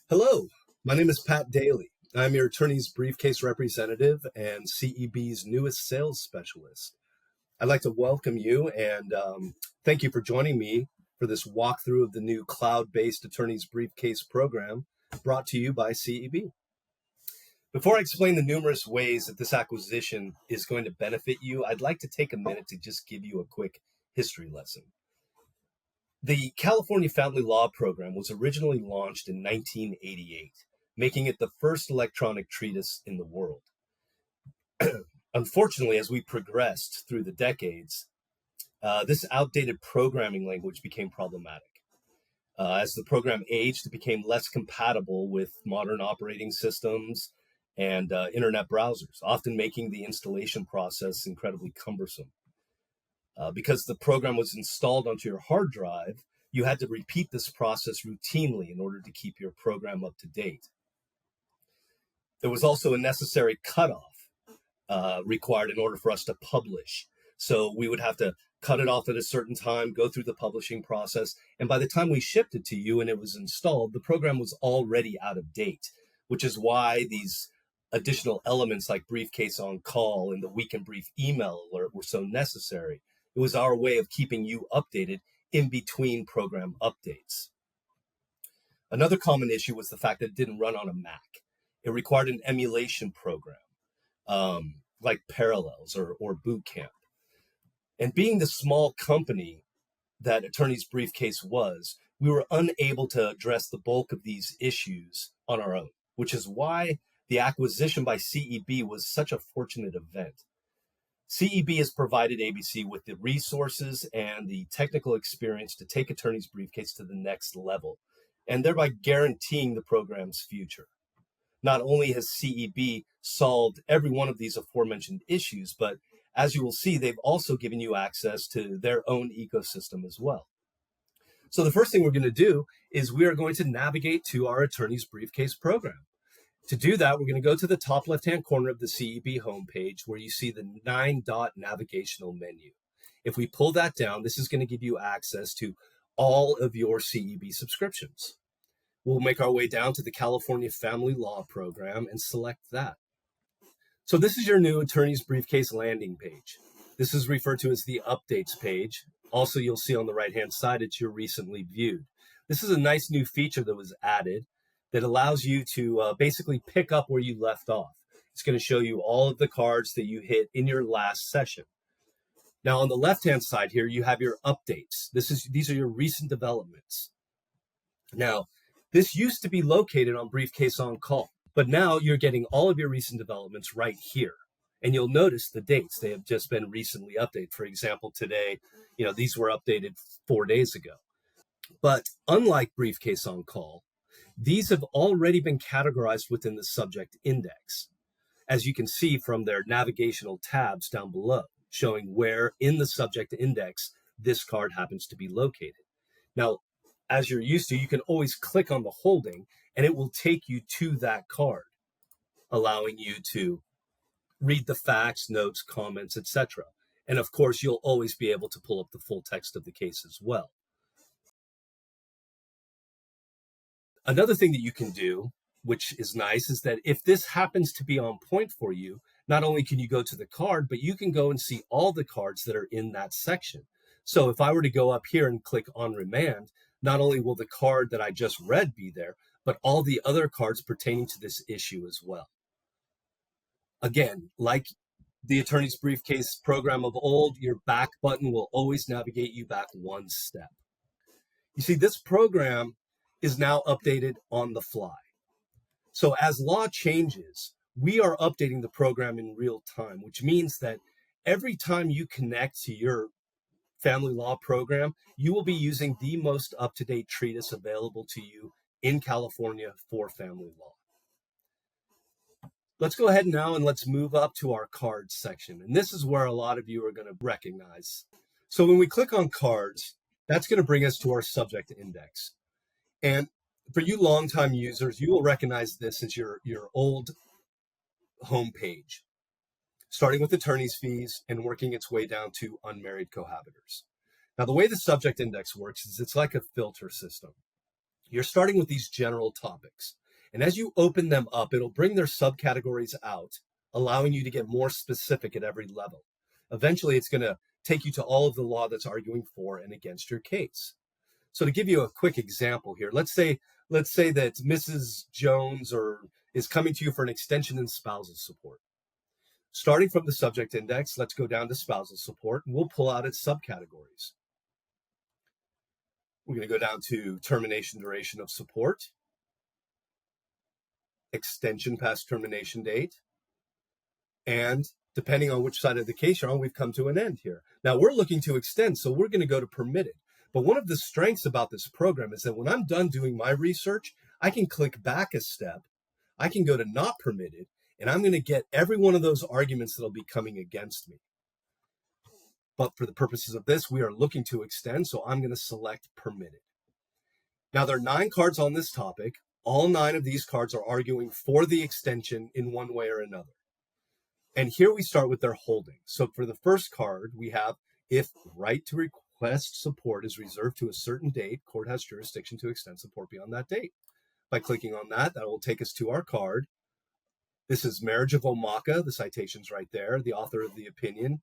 Hello, my name is Pat Daly. I'm your attorney's briefcase representative and CEB's newest sales specialist. I'd like to welcome you and thank you for joining me for this walkthrough of the new cloud-based attorney's briefcase program brought to you by CEB. Before I explain the numerous ways that this acquisition is going to benefit you, I'd like to take a minute to just give you a quick history lesson. The California Family Law Program was originally launched in 1988, making it the first electronic treatise in the world. Unfortunately, as we progressed through the decades, this outdated programming language became problematic. As the program aged, it became less compatible with modern operating systems and internet browsers, often making the installation process incredibly cumbersome. Because the program was installed onto your hard drive, you had to repeat this process routinely in order to keep your program up to date. There was also a necessary cutoff required in order for us to publish. So we would have to cut it off at a certain time, go through the publishing process, and by the time we shipped it to you and it was installed, the program was already out of date, which is why these additional elements like BriefCase on Call and the Weekend Brief email alert were so necessary. It was our way of keeping you updated in between program updates. Another common issue was the fact that it didn't run on a Mac. It required an emulation program, like Parallels or Boot Camp. And being the small company that Attorney's Briefcase was, we were unable to address the bulk of these issues on our own, which is why the acquisition by CEB was such a fortunate event. CEB has provided ABC with the resources and the technical experience to take Attorney's Briefcase to the next level, and thereby guaranteeing the program's future. Not only has CEB solved every one of these aforementioned issues, but as you will see, they've also given you access to their own ecosystem as well. So the first thing we're going to do is we are going to navigate to our Attorney's Briefcase program. To do that, we're going to go to the top left-hand corner of the CEB homepage where you see the 9-dot navigational menu. If we pull that down, this is going to give you access to all of your CEB subscriptions. We'll make our way down to the California Family Law Program and select that. So this is your new Attorney's Briefcase landing page. This is referred to as the Updates page. Also, you'll see on the right-hand side, it's your recently viewed. This is a nice new feature that was added that allows you to basically pick up where you left off. It's going to show you all of the cards that you hit in your last session. Now, on the left-hand side here, you have your updates. These are your recent developments. Now, this used to be located on BriefCase on Call, but now you're getting all of your recent developments right here. And you'll notice the dates. They have just been recently updated. For example, today, these were updated 4 days ago. But unlike BriefCase on Call, these have already been categorized within the subject index, as you can see from their navigational tabs down below, showing where in the subject index this card happens to be located. Now, as you're used to, you can always click on the holding and it will take you to that card, allowing you to read the facts, notes, comments, etc. And of course, you'll always be able to pull up the full text of the case as well. Another thing that you can do, which is nice, is that if this happens to be on point for you, not only can you go to the card, but you can go and see all the cards that are in that section. So if I were to go up here and click on Remand, not only will the card that I just read be there, but all the other cards pertaining to this issue as well. Again, like the Attorney's Briefcase program of old, your back button will always navigate you back one step. You see, this program is now updated on the fly. So as law changes, we are updating the program in real time, which means that every time you connect to your family law program, you will be using the most up-to-date treatise available to you in California for family law. Let's go ahead now and let's move up to our cards section. And this is where a lot of you are going to recognize. So when we click on cards, that's going to bring us to our subject index. And for you longtime users, you will recognize this as your old homepage, starting with attorney's fees and working its way down to unmarried cohabitors. Now, the way the subject index works is it's like a filter system. You're starting with these general topics. And as you open them up, it'll bring their subcategories out, allowing you to get more specific at every level. Eventually, it's going to take you to all of the law that's arguing for and against your case. So to give you a quick example here, let's say that Mrs. Jones is coming to you for an extension in spousal support. Starting from the subject index, let's go down to spousal support, and we'll pull out its subcategories. We're going to go down to termination duration of support, extension past termination date, and depending on which side of the case you're on, we've come to an end here. Now we're looking to extend, so we're going to go to permitted. But one of the strengths about this program is that when I'm done doing my research, I can click back a step, I can go to not permitted, and I'm going to get every one of those arguments that'll be coming against me. But for the purposes of this, we are looking to extend, so I'm going to select permitted. Now, there are 9 cards on this topic. All 9 of these cards are arguing for the extension in one way or another. And here we start with their holding. So for the first card, we have, if right to request support is reserved to a certain date, court has jurisdiction to extend support beyond that date. By clicking on that, that will take us to our card. This is Marriage of Omaka, the citation's right there, the author of the opinion.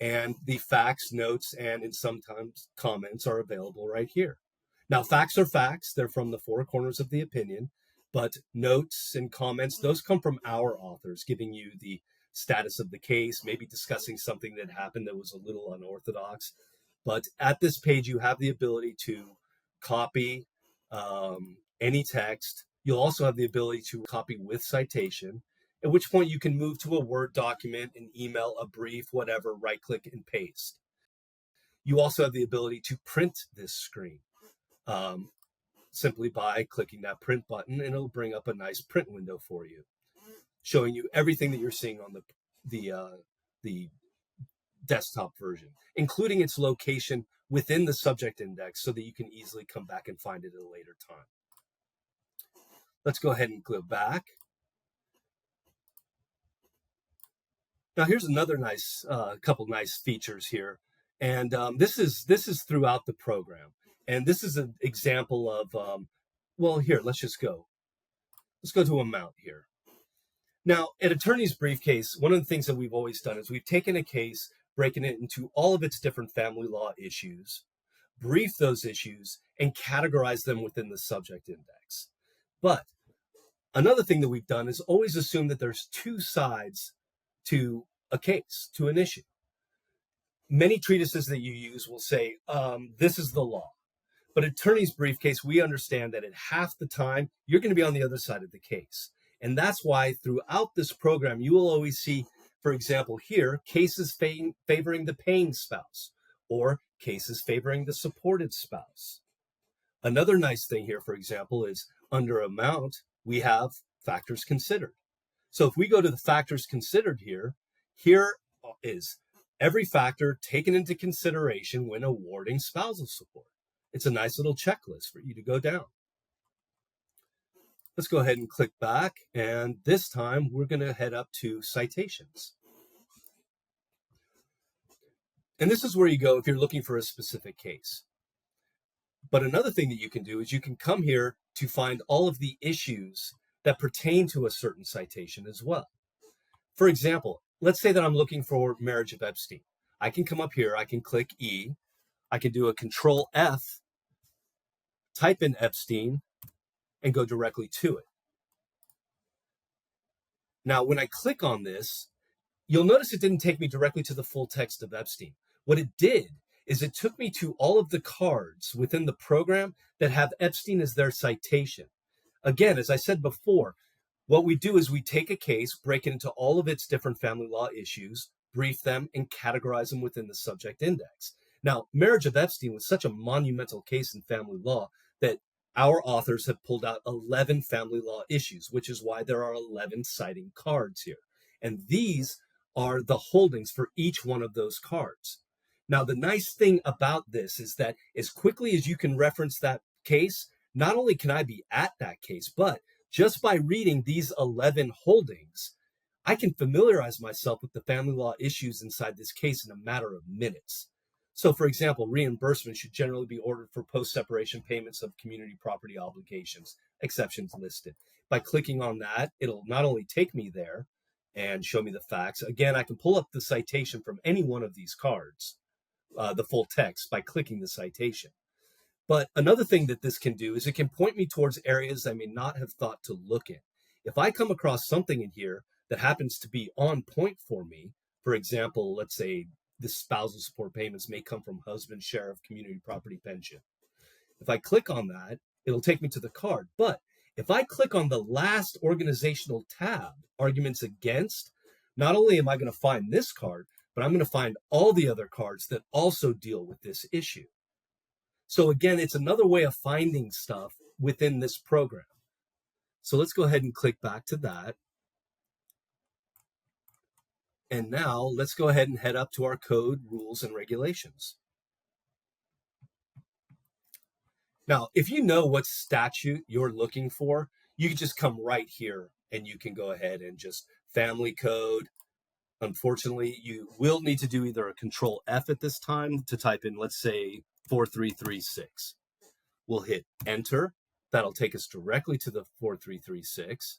And the facts, notes, and sometimes comments are available right here. Now, facts are facts. They're from the 4 corners of the opinion. But notes and comments, those come from our authors, giving you the status of the case, maybe discussing something that happened that was a little unorthodox. But at this page, you have the ability to copy any text. You'll also have the ability to copy with citation, at which point you can move to a Word document, an email, a brief, whatever, right-click and paste. You also have the ability to print this screen simply by clicking that print button, and it'll bring up a nice print window for you, showing you everything that you're seeing on the desktop version, including its location within the subject index so that you can easily come back and find it at a later time. Let's go ahead and go back. Now here's another nice couple nice features here, and this is throughout the program, and this is an example of well, here let's go to amount here. Now at Attorney's Briefcase, one of the things that we've always done is we've taken a case, breaking it into all of its different family law issues, brief those issues, and categorize them within the subject index. But another thing that we've done is always assume that there's 2 sides to a case, to an issue. Many treatises that you use will say, this is the law. But Attorney's Briefcase, we understand that at half the time, you're going to be on the other side of the case. And that's why throughout this program, you will always see, for example, here, cases favoring the paying spouse or cases favoring the supported spouse. Another nice thing here, for example, is under amount, we have factors considered. So if we go to the factors considered here is every factor taken into consideration when awarding spousal support. It's a nice little checklist for you to go down. Let's go ahead and click back, and this time we're going to head up to citations. And this is where you go if you're looking for a specific case. But another thing that you can do is you can come here to find all of the issues that pertain to a certain citation as well. For example, let's say that I'm looking for marriage of Epstein. I can come up here, I can click E, I can do a Control F, type in Epstein, and go directly to it. Now, when I click on this, you'll notice it didn't take me directly to the full text of Epstein. What it did is it took me to all of the cards within the program that have Epstein as their citation. Again, as I said before, what we do is we take a case, break it into all of its different family law issues, brief them, and categorize them within the subject index. Now, marriage of Epstein was such a monumental case in family law that our authors have pulled out 11 family law issues, which is why there are 11 citing cards here. And these are the holdings for each one of those cards. Now, the nice thing about this is that as quickly as you can reference that case, not only can I be at that case, but just by reading these 11 holdings, I can familiarize myself with the family law issues inside this case in a matter of minutes. So, for example, reimbursement should generally be ordered for post-separation payments of community property obligations, exceptions listed. By clicking on that, it'll not only take me there and show me the facts. Again, I can pull up the citation from any one of these cards, the full text, by clicking the citation. But another thing that this can do is it can point me towards areas I may not have thought to look in. If I come across something in here that happens to be on point for me, for example, let's say the spousal support payments may come from husband's share of community property pension. If I click on that, it'll take me to the card. But if I click on the last organizational tab, arguments against, not only am I going to find this card, but I'm going to find all the other cards that also deal with this issue. So again, it's another way of finding stuff within this program. So let's go ahead and click back to that. And now let's go ahead and head up to our code, rules, and regulations. Now, if you know what statute you're looking for, you can just come right here and you can go ahead and just family code. Unfortunately, you will need to do either a Control F at this time to type in, let's say, 4336. We'll hit enter. That'll take us directly to the 4336.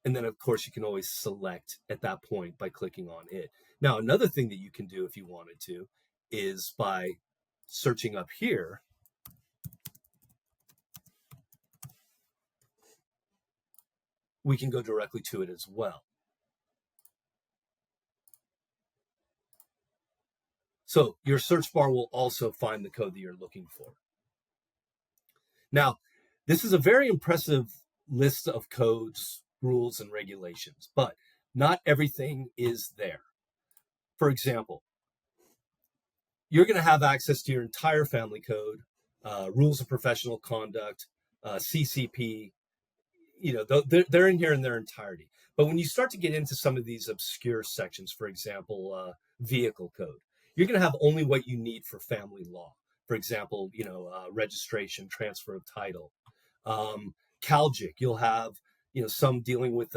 And then, of course, you can always select at that point by clicking on it. Now, another thing that you can do if you wanted to is by searching up here. We can go directly to it as well. So your search bar will also find the code that you're looking for. Now, this is a very impressive list of codes, rules, and regulations, but not everything is there. For example, you're going to have access to your entire family code, rules of professional conduct, CCP. You know, they're in here in their entirety. But when you start to get into some of these obscure sections, for example, vehicle code, you're going to have only what you need for family law. For example, you know, registration, transfer of title. CalGIC, you'll have, you know, some dealing with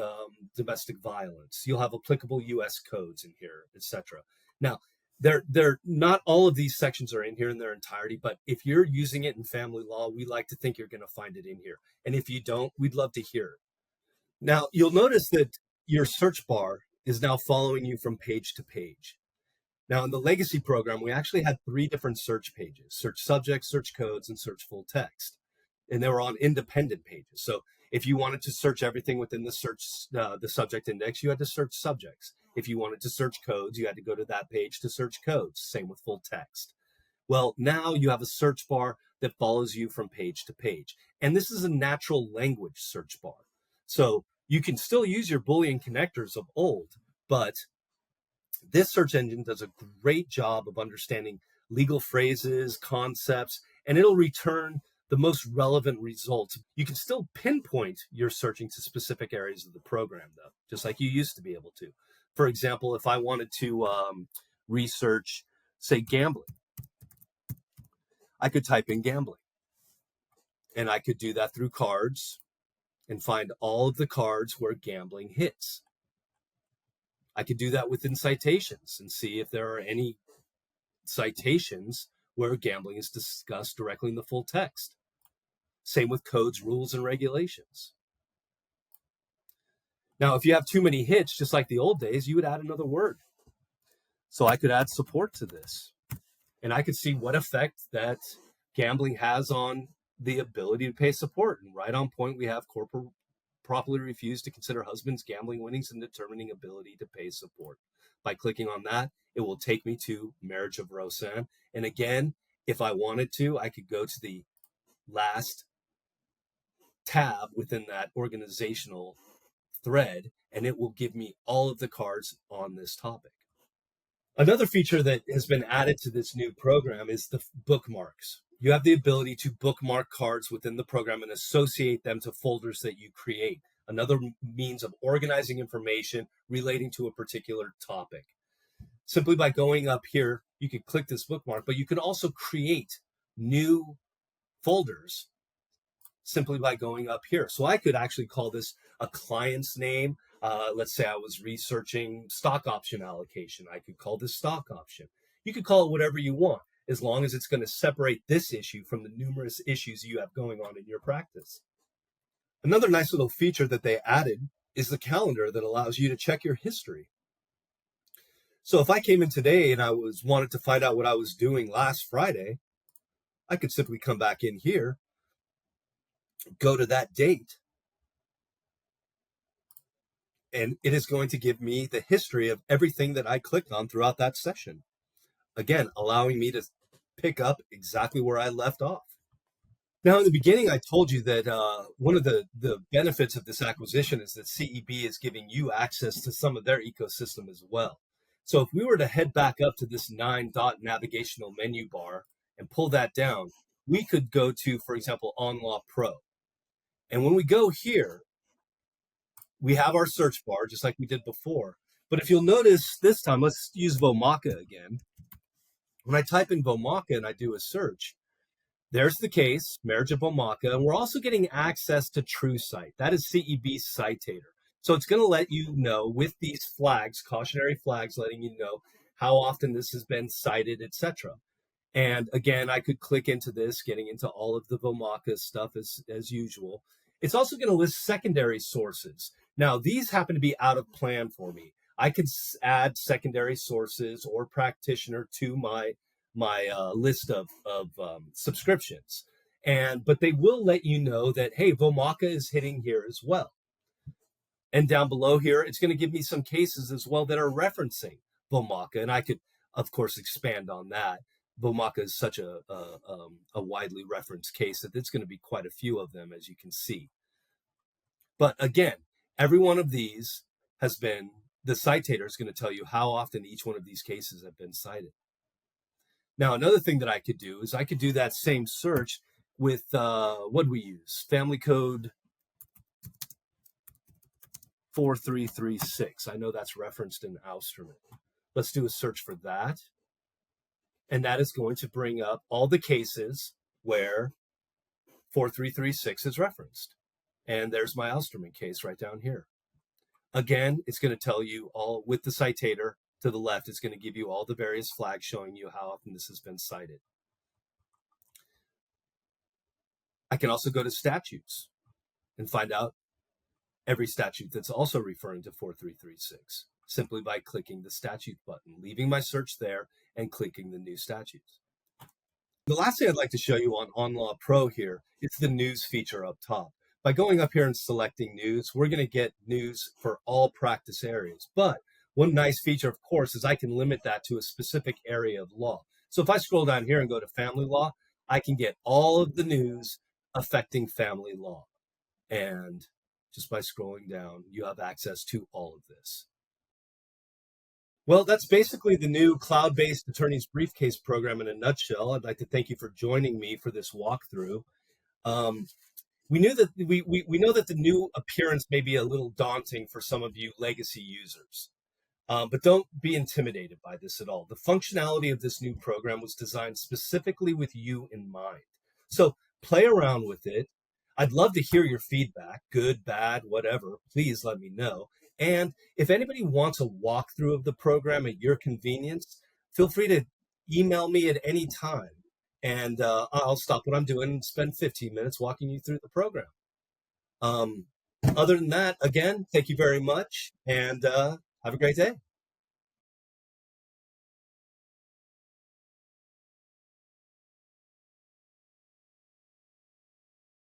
domestic violence. You'll have applicable U.S. codes in here, etc. Now, they're not all of these sections are in here in their entirety, but if you're using it in family law, we like to think you're going to find it in here. And if you don't, we'd love to hear it. Now, you'll notice that your search bar is now following you from page to page. Now, in the legacy program, we actually had 3 different search pages: search subject, search codes, and search full text. And they were on independent pages. So if you wanted to search everything within the subject index, you had to search subjects. If you wanted to search codes, you had to go to that page to search codes. Same with full text. Well, now you have a search bar that follows you from page to page. And this is a natural language search bar. So you can still use your Boolean connectors of old, but this search engine does a great job of understanding legal phrases, concepts, and it'll return the most relevant results. You can still pinpoint your searching to specific areas of the program, though, just like you used to be able to. For example, if I wanted to research, say, gambling, I could type in gambling. And I could do that through cards and find all of the cards where gambling hits. I could do that within citations and see if there are any citations where gambling is discussed directly in the full text. Same with codes, rules, and regulations. Now, if you have too many hits, just like the old days, you would add another word. So I could add support to this. And I could see what effect that gambling has on the ability to pay support. And right on point, we have corporate properly refused to consider husband's gambling winnings in determining ability to pay support. By clicking on that, it will take me to marriage of Roseanne. And again, if I wanted to, I could go to the last tab within that organizational thread, and it will give me all of the cards on this topic. Another feature that has been added to this new program is the bookmarks. You have the ability to bookmark cards within the program and associate them to folders that you create. Another means of organizing information relating to a particular topic. Simply by going up here, you can click this bookmark, but you can also create new folders simply by going up here. So I could actually call this a client's name. Let's say I was researching stock option allocation. I could call this stock option. You could call it whatever you want, as long as it's going to separate this issue from the numerous issues you have going on in your practice. Another nice little feature that they added is the calendar that allows you to check your history. So if I came in today and I wanted to find out what I was doing last Friday, I could simply come back in here, go to that date, and it is going to give me the history of everything that I clicked on throughout that session. Again, allowing me to pick up exactly where I left off. Now, in the beginning, I told you that one of the benefits of this acquisition is that CEB is giving you access to some of their ecosystem as well. So if we were to head back up to this 9-dot navigational menu bar and pull that down, we could go to, for example, OnLAW Pro. And when we go here, we have our search bar, just like we did before. But if you'll notice this time, let's use Bookmark again. When I type in Bookmark and I do a search, there's the case, marriage of Bookmark, and we're also getting access to TrueCite. That is CEB Citator. So it's going to let you know with these flags, cautionary flags, letting you know how often this has been cited, etc. And again, I could click into this, getting into all of the Bookmark stuff as usual. It's also going to list secondary sources. Now, these happen to be out of plan for me. I could add secondary sources or practitioner to my list of subscriptions, but they will let you know that, hey, Bookmark is hitting here as well. And down below here, it's going to give me some cases as well that are referencing Bookmark, and I could, of course, expand on that. Bookmark is such a widely referenced case that there's going to be quite a few of them, as you can see. But again, every one of these has been, the citator is going to tell you how often each one of these cases have been cited. Now, another thing that I could do is I could do that same search with, what do we use? Family Code 4336. I know that's referenced in Ousterman. Let's do a search for that. And that is going to bring up all the cases where 4336 is referenced. And there's my Ousterman case right down here. Again, it's going to tell you all with the citator to the left. It's going to give you all the various flags showing you how often this has been cited. I can also go to statutes and find out every statute that's also referring to 4336 simply by clicking the statute button, leaving my search there and clicking the new statutes. The last thing I'd like to show you on OnLAW Pro here is the news feature up top. By going up here and selecting news, we're going to get news for all practice areas. But one nice feature, of course, is I can limit that to a specific area of law. So if I scroll down here and go to family law, I can get all of the news affecting family law. And just by scrolling down, you have access to all of this. Well, that's basically the new cloud-based attorney's briefcase program in a nutshell. I'd like to thank you for joining me for this walkthrough. We know that the new appearance may be a little daunting for some of you legacy users, but don't be intimidated by this at all. The functionality of this new program was designed specifically with you in mind. So play around with it. I'd love to hear your feedback, good, bad, whatever. Please let me know. And if anybody wants a walkthrough of the program at your convenience, feel free to email me at any time. And I'll stop what I'm doing and spend 15 minutes walking you through the program. Other than that, again, thank you very much, and have a great day.